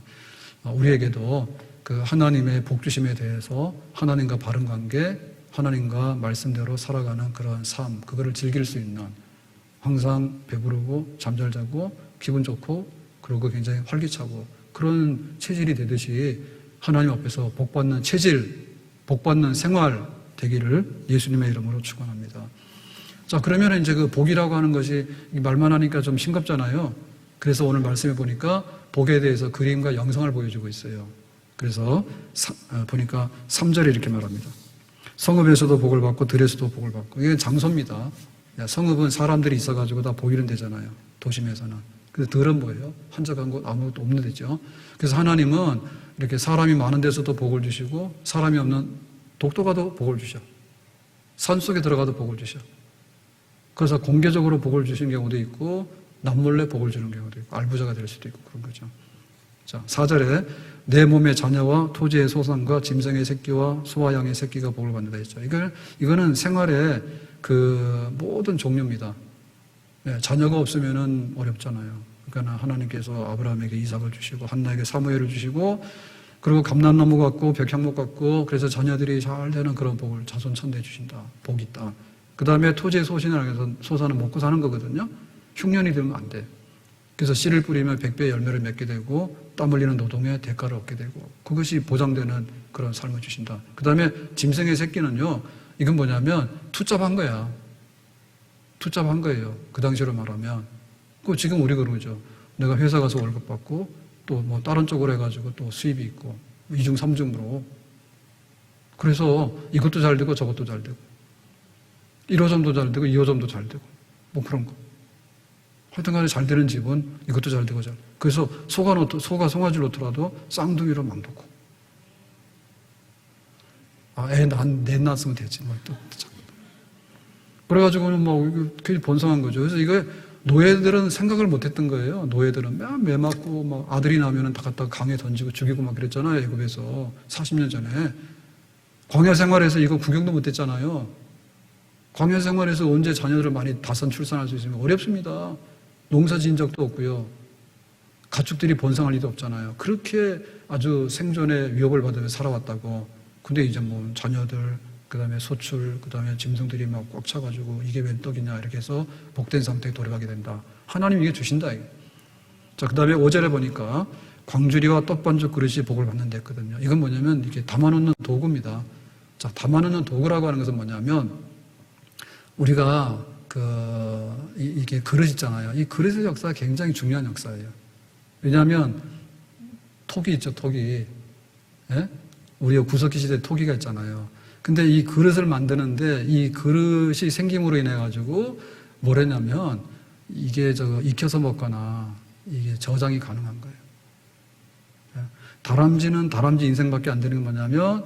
우리에게도 그 하나님의 복 주심에 대해서 하나님과 바른 관계, 하나님과 말씀대로 살아가는 그런 삶, 그거를 즐길 수 있는 항상 배부르고 잠 잘 자고 기분 좋고 그리고 굉장히 활기차고 그런 체질이 되듯이 하나님 앞에서 복 받는 체질, 복받는 생활 되기를 예수님의 이름으로 축원합니다. 자, 그러면 이제 그 복이라고 하는 것이 말만 하니까 좀 싱겁잖아요. 그래서 오늘 말씀해 보니까 복에 대해서 그림과 영상을 보여주고 있어요. 그래서 보니까 3절에 이렇게 말합니다. 성읍에서도 복을 받고 들에서도 복을 받고. 이게 장소입니다. 성읍은 사람들이 있어가지고 다 보이는 데잖아요. 도심에서는. 근데 들은 뭐예요? 한적한 곳 아무것도 없는 데죠. 그래서 하나님은 이렇게 사람이 많은 데서도 복을 주시고 사람이 없는 독도 가도 복을 주셔. 산 속에 들어가도 복을 주셔. 그래서 공개적으로 복을 주시는 경우도 있고 남몰래 복을 주는 경우도 있고 알부자가 될 수도 있고 그런 거죠. 자, 4절에 내 몸의 자녀와 토지의 소산과 짐승의 새끼와 소와 양의 새끼가 복을 받는다 했죠. 이거는 생활의 그 모든 종류입니다. 네, 자녀가 없으면은 어렵잖아요. 그러니까 하나님께서 아브라함에게 이삭을 주시고 한나에게 사무엘을 주시고 그리고 감람나무 같고 백향목 같고 그래서 자녀들이 잘 되는 그런 복을 자손천대 주신다. 복이 있다. 그 다음에 토지의 소산은 먹고 사는 거거든요. 흉년이 들면 안 돼. 그래서 씨를 뿌리면 100배의 열매를 맺게 되고 땀 흘리는 노동에 대가를 얻게 되고 그것이 보장되는 그런 삶을 주신다. 그 다음에 짐승의 새끼는요. 이건 뭐냐면 투잡한 거야. 투잡한 거예요. 그 당시로 말하면. 그 지금 우리 그러죠. 내가 회사 가서 월급 받고 또 뭐 다른 쪽으로 해가지고 또 수입이 있고 이중 삼중으로. 그래서 이것도 잘 되고 저것도 잘 되고 1호점도 잘 되고 2호점도 잘 되고 뭐 그런 거. 하여튼 간에 잘 되는 집은 이것도 잘 되고 잘. 그래서 소가 송아지 놓더라도 쌍둥이로 만들고. 넷 낳았으면 되지. 뭐 또. 그래가지고는 뭐, 그게 번성한 거죠. 그래서 이거 노예들은 생각을 못 했던 거예요. 노예들은 매 맞고 막 아들이 나면은 다 갖다가 강에 던지고 죽이고 막 그랬잖아요. 애굽에서 40년 전에. 광야 생활에서 이거 구경도 못 했잖아요. 광야 생활에서 언제 자녀들을 많이 다선 출산할 수 있으면 어렵습니다. 농사 지은 적도 없고요. 가축들이 번성할 일도 없잖아요. 그렇게 아주 생존의 위협을 받으며 살아왔다고. 근데 이제 뭐 자녀들, 그 다음에 소출, 그 다음에 짐승들이 막 꽉 차가지고 이게 웬 떡이냐 이렇게 해서 복된 상태에 돌아가게 된다. 하나님 이게 주신다. 이게. 자, 그 다음에 5절에 보니까 광주리와 떡반죽 그릇이 복을 받는다 했거든요. 이건 뭐냐면 이렇게 담아놓는 도구입니다. 자, 담아놓는 도구라고 하는 것은 뭐냐면 우리가 이게 그릇 있잖아요. 이 그릇의 역사가 굉장히 중요한 역사예요. 왜냐하면 토기 있죠, 토기. 예? 우리가 구석기 시대에 토기가 있잖아요. 근데 이 그릇을 만드는데 이 그릇이 생김으로 인해가지고 뭘 했냐면 이게 익혀서 먹거나 이게 저장이 가능한 거예요. 예? 다람쥐는 다람쥐 인생밖에 안 되는 게 뭐냐면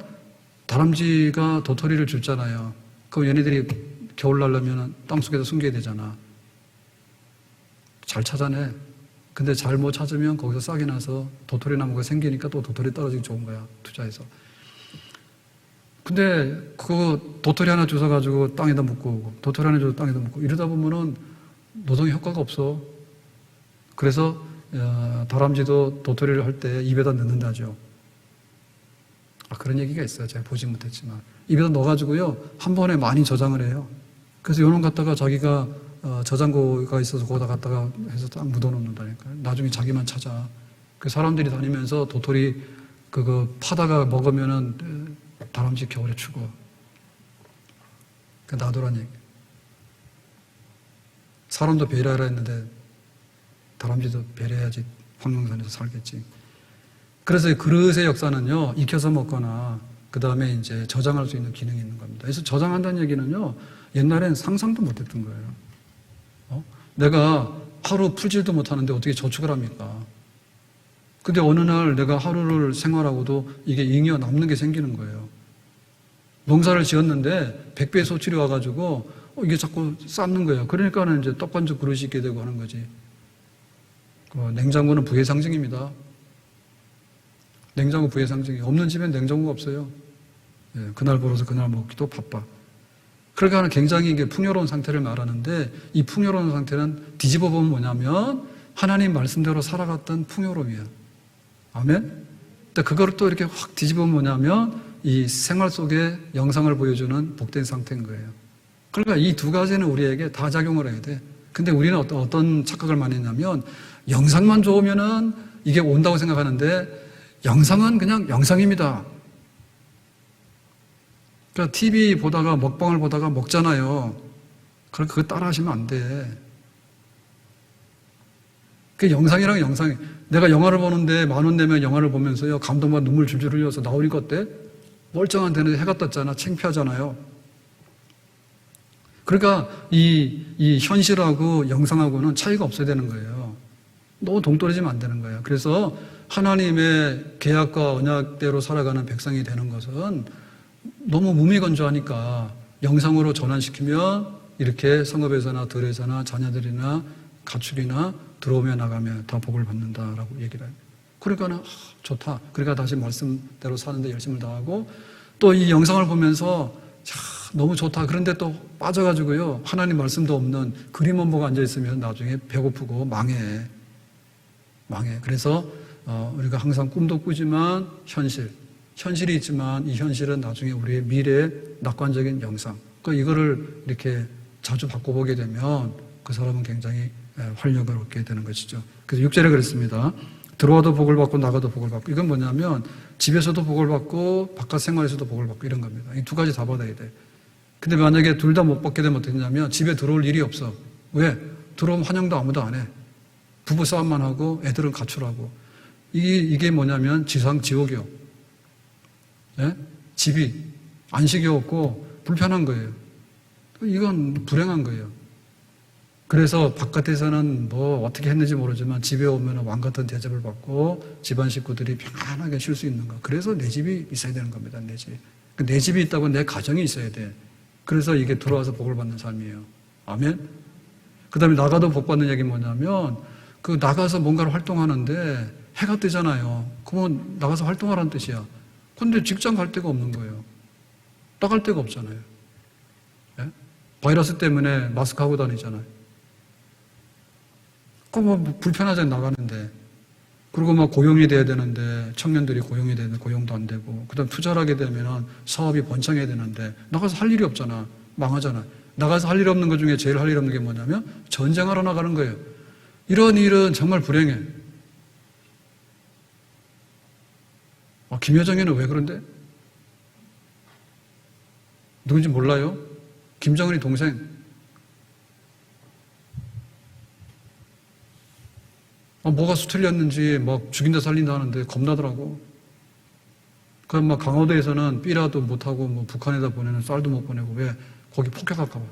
다람쥐가 도토리를 줍잖아요. 그럼 얘네들이 겨울 날려면 땅속에서 숨겨야 되잖아. 잘 찾아내. 근데 잘 못 찾으면 거기서 싹이 나서 도토리 나무가 생기니까 또 도토리 떨어지기 좋은 거야. 투자해서. 근데 그거 도토리 하나 주워가지고 땅에다 묻고 오고 도토리 하나 주워 땅에다 묻고 이러다 보면은 노동의 효과가 없어. 그래서 다람쥐도 도토리를 할 때 입에다 넣는다죠. 그런 얘기가 있어요. 제가 보지 못했지만. 입에다 넣어가지고요. 한 번에 많이 저장을 해요. 그래서 요놈 갖다가 자기가 저장고가 있어서 거기다 갖다가 해서 딱 묻어놓는다니까요. 나중에 자기만 찾아. 그 사람들이 다니면서 도토리 그거 파다가 먹으면은 다람쥐 겨울에 죽어. 그 놔두란 얘기. 사람도 배려하라 했는데 다람쥐도 배려해야지 황룡산에서 살겠지. 그래서 그릇의 역사는요, 익혀서 먹거나 그 다음에 이제 저장할 수 있는 기능이 있는 겁니다. 그래서 저장한다는 얘기는요, 옛날엔 상상도 못 했던 거예요. 내가 하루 풀질도 못하는데 어떻게 저축을 합니까? 근데 어느 날 내가 하루를 생활하고도 이게 잉여 남는 게 생기는 거예요. 농사를 지었는데 100배의 소출이 와가지고 이게 자꾸 삶는 거예요. 그러니까는 이제 떡반죽 그릇이 있게 되고 하는 거지. 냉장고는 부의 상징입니다. 냉장고 부의 상징이 없는 집엔 냉장고가 없어요. 예, 그날 벌어서 그날 먹기도 바빠. 그러니까 굉장히 이게 풍요로운 상태를 말하는데 이 풍요로운 상태는 뒤집어 보면 뭐냐면 하나님 말씀대로 살아갔던 풍요로움이에요. 아멘? 그거를 또 이렇게 확 뒤집어 보면 뭐냐면 이 생활 속에 영상을 보여주는 복된 상태인 거예요. 그러니까 이 두 가지는 우리에게 다 작용을 해야 돼. 근데 우리는 어떤 착각을 많이 했냐면 영상만 좋으면은 이게 온다고 생각하는데 영상은 그냥 영상입니다. 그러니까 TV 보다가 먹방을 보다가 먹잖아요. 그럼 그거 따라 하시면 안 돼. 그 영상이랑 영상이. 내가 영화를 보는데 10,000원 내면 영화를 보면서요, 감동과 눈물 줄줄 흘려서 나오니까 어때? 멀쩡한 데는 해가 떴잖아. 창피하잖아요. 그러니까 이 현실하고 영상하고는 차이가 없어야 되는 거예요. 너무 동떨어지면 안 되는 거예요. 그래서 하나님의 계약과 언약대로 살아가는 백성이 되는 것은 너무 무미건조하니까 영상으로 전환시키면 이렇게 성읍에서나 들에서나 자녀들이나 가축이나 들어오며 나가며 다 복을 받는다라고 얘기를 해요. 그러니까는 좋다. 그러니까 다시 말씀대로 사는데 열심을 다하고 또 이 영상을 보면서 너무 좋다. 그런데 또 빠져가지고요. 하나님 말씀도 없는 그림만 보고 앉아있으면 나중에 배고프고 망해. 그래서 우리가 항상 꿈도 꾸지만 현실이 있지만 이 현실은 나중에 우리의 미래의 낙관적인 영상. 그러니까 이거를 이렇게 자주 바꿔보게 되면 그 사람은 굉장히 활력을 얻게 되는 것이죠. 그래서 6절에 그랬습니다. 들어와도 복을 받고 나가도 복을 받고. 이건 뭐냐면 집에서도 복을 받고 바깥 생활에서도 복을 받고 이런 겁니다. 이 두 가지 다 받아야 돼. 근데 만약에 둘 다 못 받게 되면 어떻게 되냐면 집에 들어올 일이 없어. 왜? 들어오면 환영도 아무도 안 해. 부부 싸움만 하고 애들은 가출하고. 이게 뭐냐면 지옥이요. 예? 집이 안식이 없고 불편한 거예요. 이건 불행한 거예요. 그래서 바깥에서는 뭐 어떻게 했는지 모르지만 집에 오면 왕 같은 대접을 받고 집안 식구들이 편안하게 쉴 수 있는 거. 그래서 내 집이 있어야 되는 겁니다. 내 집. 내 집이 있다고 내 가정이 있어야 돼. 그래서 이게 들어와서 복을 받는 삶이에요. 아멘? 그 다음에 나가도 복 받는 얘기 뭐냐면 그 나가서 뭔가를 활동하는데 해가 뜨잖아요. 그러면 나가서 활동하라는 뜻이야. 근데 직장 갈 데가 없는 거예요. 나갈 데가 없잖아요. 예? 바이러스 때문에 마스크 하고 다니잖아요. 그럼 뭐 불편하잖아요, 나가는데. 그리고 막 고용이 돼야 되는데, 청년들이 고용이 되는데 고용도 안 되고, 그 다음 투자를 하게 되면 사업이 번창해야 되는데, 나가서 할 일이 없잖아. 망하잖아. 나가서 할 일 없는 것 중에 제일 할 일 없는 게 뭐냐면, 전쟁하러 나가는 거예요. 이런 일은 정말 불행해. 김여정이는 왜 그런데? 누군지 몰라요? 김정은이 동생. 뭐가 수틀렸는지 막 죽인다 살린다 하는데 겁나더라고. 그럼 막 강화도에서는 삐라도 못하고 뭐 북한에다 보내는 쌀도 못 보내고 왜? 거기 폭격할까봐.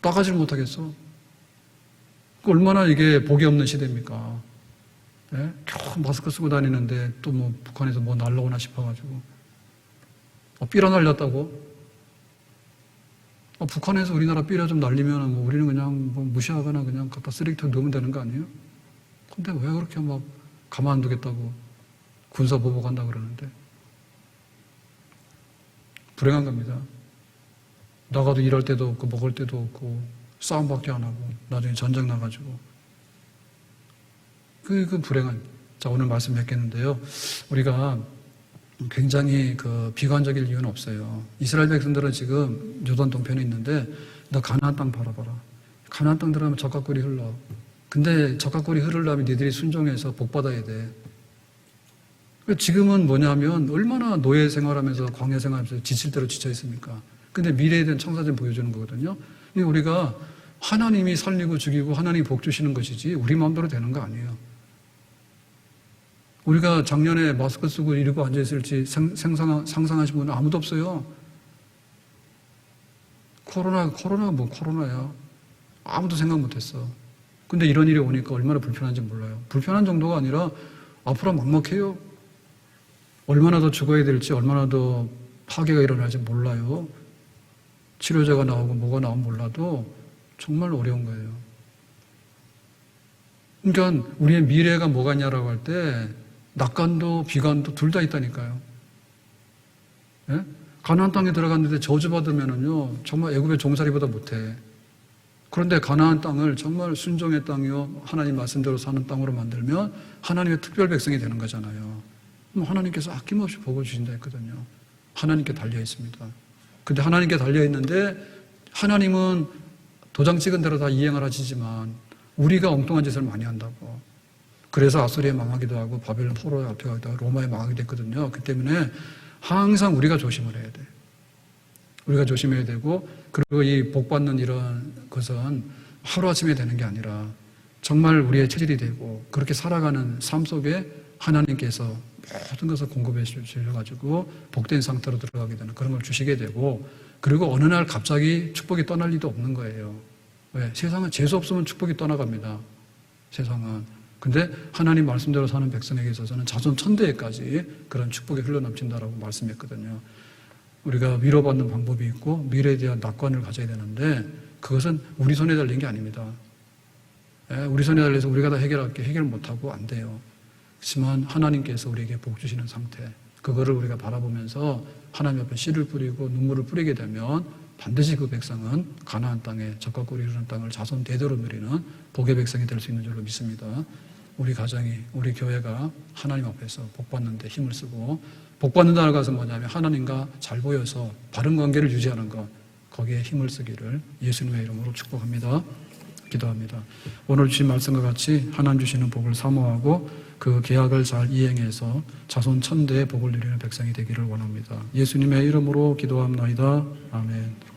나가지를 못하겠어. 얼마나 이게 복이 없는 시대입니까? 예? 겨우 마스크 쓰고 다니는데 또 뭐 북한에서 뭐 날라오나 싶어가지고. 삐라 날렸다고? 북한에서 우리나라 삐라 좀 날리면 뭐 우리는 그냥 뭐 무시하거나 그냥 갖다 쓰레기통에 넣으면 되는 거 아니에요? 근데 왜 그렇게 막 가만 안 두겠다고 군사 보복한다 그러는데. 불행한 겁니다. 나가도 일할 때도 없고 먹을 때도 없고 싸움밖에 안 하고 나중에 전쟁 나가지고. 그 불행한. 자, 오늘 말씀 뵙겠는데요. 우리가 굉장히 비관적일 이유는 없어요. 이스라엘 백성들은 지금 요단 동편에 있는데 너 가나안 땅 바라봐라. 가나안 땅 들어가면 젖과 꿀이 흘러. 근데 젖과 꿀이 흐르려면 니들이 순종해서 복 받아야 돼. 지금은 뭐냐면 얼마나 노예 생활하면서 광야 생활하면서 지칠 대로 지쳐 있습니까? 근데 미래에 대한 청사진 보여주는 거거든요. 우리가 하나님이 살리고 죽이고 하나님이 복 주시는 것이지 우리 마음대로 되는 거 아니에요. 우리가 작년에 마스크 쓰고 이러고 앉아있을지 상상하신 분은 아무도 없어요. 코로나가 뭐 코로나야. 아무도 생각 못했어. 근데 이런 일이 오니까 얼마나 불편한지 몰라요. 불편한 정도가 아니라 앞으로 막막해요. 얼마나 더 죽어야 될지 얼마나 더 파괴가 일어날지 몰라요. 치료제가 나오고 뭐가 나오면 몰라도 정말 어려운 거예요. 그러니까 우리의 미래가 뭐가 있냐라고 할 때 낙관도 비관도 둘 다 있다니까요. 예? 가나안 땅에 들어갔는데 저주받으면은요 정말 애굽의 종살이보다 못해. 그런데 가나안 땅을 정말 순종의 땅이요 하나님 말씀대로 사는 땅으로 만들면 하나님의 특별 백성이 되는 거잖아요. 하나님께서 아낌없이 복을 주신다 했거든요. 하나님께 달려 있습니다. 근데 하나님께 달려 있는데 하나님은 도장 찍은 대로 다 이행을 하시지만 우리가 엉뚱한 짓을 많이 한다고. 그래서 아수리에 망하기도 하고 바벨론 포로에 잡혀가기도 하고 로마에 망하게 됐거든요. 그 때문에 항상 우리가 조심을 해야 돼. 우리가 조심해야 되고, 그리고 이 복받는 이런 것은 하루아침에 되는 게 아니라 정말 우리의 체질이 되고, 그렇게 살아가는 삶 속에 하나님께서 모든 것을 공급해 주셔가지고 복된 상태로 들어가게 되는 그런 걸 주시게 되고, 그리고 어느 날 갑자기 축복이 떠날 리도 없는 거예요. 왜? 세상은 재수 없으면 축복이 떠나갑니다. 세상은. 근데 하나님 말씀대로 사는 백성에게 있어서는 자손 천대에까지 그런 축복이 흘러넘친다라고 말씀했거든요. 우리가 위로받는 방법이 있고 미래에 대한 낙관을 가져야 되는데, 그것은 우리 손에 달린 게 아닙니다. 우리 손에 달려서 우리가 다 해결할게 해결 못하고 안 돼요. 그렇지만 하나님께서 우리에게 복 주시는 상태, 그거를 우리가 바라보면서 하나님 앞에 씨를 뿌리고 눈물을 뿌리게 되면 반드시 그 백성은 가나안 땅에 젖과 꿀이 흐르는 땅을 자손 대대로 누리는 복의 백성이 될 수 있는 줄로 믿습니다. 우리 가정이, 우리 교회가 하나님 앞에서 복받는 데 힘을 쓰고, 복받는다는 것은 뭐냐면 하나님과 잘 보여서 바른 관계를 유지하는 것, 거기에 힘을 쓰기를 예수님의 이름으로 축복합니다. 기도합니다. 오늘 주신 말씀과 같이 하나님 주시는 복을 사모하고 그 계약을 잘 이행해서 자손 천대의 복을 누리는 백성이 되기를 원합니다. 예수님의 이름으로 기도합나이다. 아멘.